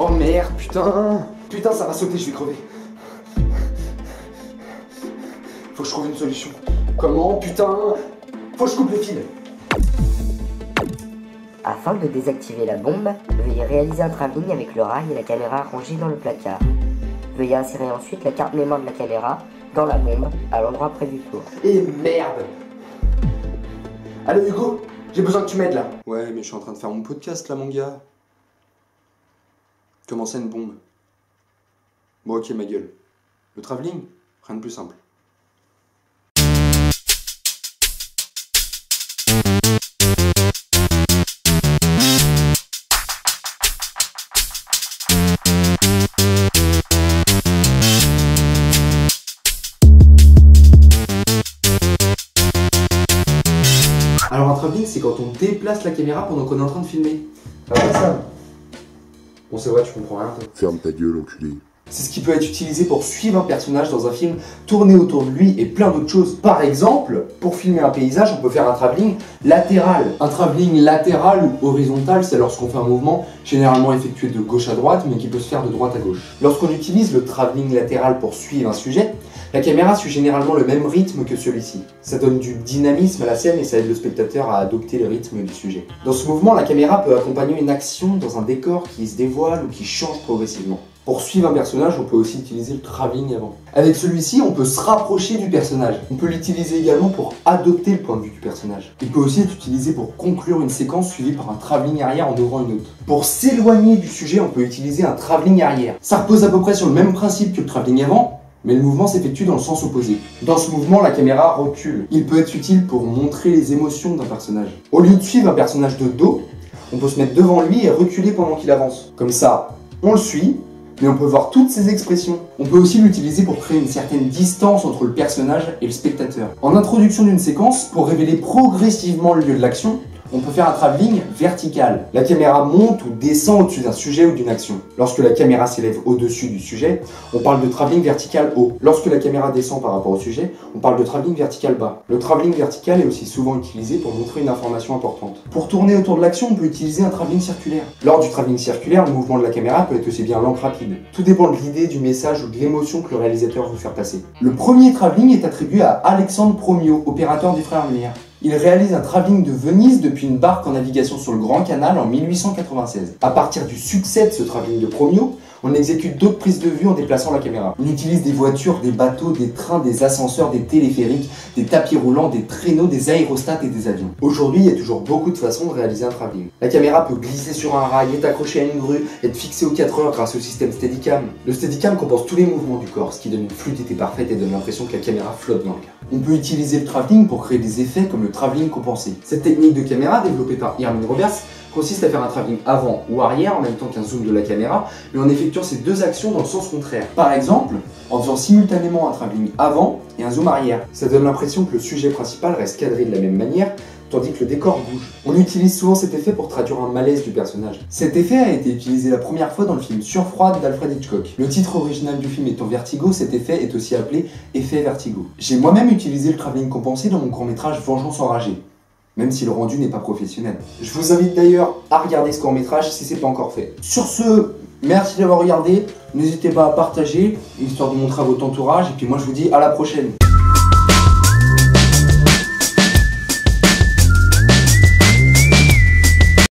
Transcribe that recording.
Oh merde, putain. Putain, ça va sauter, je vais crever. Faut que je trouve une solution. Comment, putain? Faut que je coupe les fils. Afin de désactiver la bombe, veuillez réaliser un travelling avec le rail et la caméra rangée dans le placard. Veuillez insérer ensuite la carte mémoire de la caméra dans la bombe à l'endroit prévu pour. Et merde. Allô Hugo, j'ai besoin que tu m'aides là. Ouais, mais je suis en train de faire mon podcast là, mon gars. Comment ça, une bombe? Bon, ok, ma gueule. Le travelling? Rien de plus simple. Alors un travelling, c'est quand on déplace la caméra pendant qu'on est en train de filmer. Ah ouais, ça. Bon, c'est vrai, tu comprends rien, toi. Ferme ta gueule, enculé. C'est ce qui peut être utilisé pour suivre un personnage dans un film, tourner autour de lui et plein d'autres choses. Par exemple, pour filmer un paysage, on peut faire un travelling latéral. Un travelling latéral ou horizontal, c'est lorsqu'on fait un mouvement généralement effectué de gauche à droite, mais qui peut se faire de droite à gauche. Lorsqu'on utilise le travelling latéral pour suivre un sujet, la caméra suit généralement le même rythme que celui-ci. Ça donne du dynamisme à la scène et ça aide le spectateur à adopter le rythme du sujet. Dans ce mouvement, la caméra peut accompagner une action dans un décor qui se dévoile ou qui change progressivement. Pour suivre un personnage, on peut aussi utiliser le travelling avant. Avec celui-ci, on peut se rapprocher du personnage. On peut l'utiliser également pour adopter le point de vue du personnage. Il peut aussi être utilisé pour conclure une séquence suivie par un travelling arrière en ouvrant une autre. Pour s'éloigner du sujet, on peut utiliser un travelling arrière. Ça repose à peu près sur le même principe que le travelling avant, mais le mouvement s'effectue dans le sens opposé. Dans ce mouvement, la caméra recule. Il peut être utile pour montrer les émotions d'un personnage. Au lieu de suivre un personnage de dos, on peut se mettre devant lui et reculer pendant qu'il avance. Comme ça, on le suit, mais on peut voir toutes ses expressions. On peut aussi l'utiliser pour créer une certaine distance entre le personnage et le spectateur. En introduction d'une séquence, pour révéler progressivement le lieu de l'action, on peut faire un travelling vertical. La caméra monte ou descend au-dessus d'un sujet ou d'une action. Lorsque la caméra s'élève au-dessus du sujet, on parle de travelling vertical haut. Lorsque la caméra descend par rapport au sujet, on parle de travelling vertical bas. Le travelling vertical est aussi souvent utilisé pour montrer une information importante. Pour tourner autour de l'action, on peut utiliser un travelling circulaire. Lors du travelling circulaire, le mouvement de la caméra peut être aussi bien lent que rapide. Tout dépend de l'idée, du message ou de l'émotion que le réalisateur veut faire passer. Le premier travelling est attribué à Alexandre Promiot, opérateur des Frères Lumière. Il réalise un travelling de Venise depuis une barque en navigation sur le Grand Canal en 1896. À partir du succès de ce travelling de Promiot, on exécute d'autres prises de vue en déplaçant la caméra. On utilise des voitures, des bateaux, des trains, des ascenseurs, des téléphériques, des tapis roulants, des traîneaux, des aérostats et des avions. Aujourd'hui, il y a toujours beaucoup de façons de réaliser un travelling. La caméra peut glisser sur un rail, être accrochée à une grue, être fixée aux 4 heures grâce au système Steadicam. Le Steadicam compense tous les mouvements du corps, ce qui donne une fluidité parfaite et donne l'impression que la caméra flotte dans le cadre. On peut utiliser le travelling pour créer des effets comme le travelling compensé. Cette technique de caméra, développée par Irving Roberts, consiste à faire un travelling avant ou arrière en même temps qu'un zoom de la caméra, mais en effectuant ces deux actions dans le sens contraire. Par exemple, en faisant simultanément un travelling avant et un zoom arrière. Ça donne l'impression que le sujet principal reste cadré de la même manière, tandis que le décor bouge. On utilise souvent cet effet pour traduire un malaise du personnage. Cet effet a été utilisé la première fois dans le film Surfroide d'Alfred Hitchcock. Le titre original du film étant Vertigo, cet effet est aussi appelé effet Vertigo. J'ai moi-même utilisé le travelling compensé dans mon court-métrage Vengeance enragée, même si le rendu n'est pas professionnel. Je vous invite d'ailleurs à regarder ce court-métrage si c'est pas encore fait. Sur ce, merci d'avoir regardé, n'hésitez pas à partager, histoire de montrer à votre entourage, et puis moi je vous dis à la prochaine.